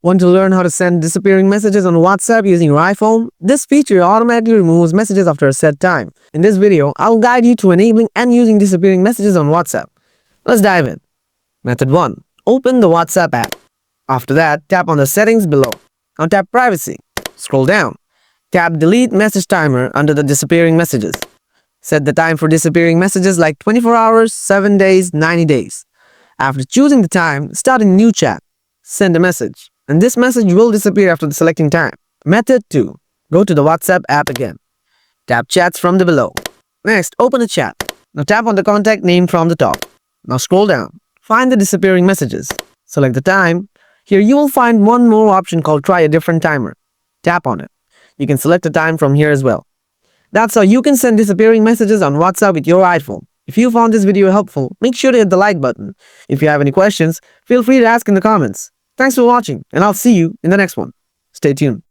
Want to learn how to send disappearing messages on WhatsApp using your iPhone? This feature automatically removes messages after a set time. In this video, I'll guide you to enabling and using disappearing messages on WhatsApp. Let's dive in. Method 1. Open the WhatsApp app. After that, tap on the settings below. Now tap Privacy. Scroll down. Tap Delete Message Timer under the disappearing messages. Set the time for disappearing messages like 24 hours, 7 days, 90 days. After choosing the time, start a new chat. Send a message, and this message will disappear after selecting time. Method 2. Go to the WhatsApp app again. Tap Chats from the below. Next, open a chat. Now tap on the contact name from the top. Now scroll down. Find the disappearing messages. Select the time. Here you will find one more option called Try a Different Timer. Tap on it. You can select a time from here as well. That's how you can send disappearing messages on WhatsApp with your iPhone. If you found this video helpful, make sure to hit the like button. If you have any questions, feel free to ask in the comments. Thanks for watching, and I'll see you in the next one. Stay tuned.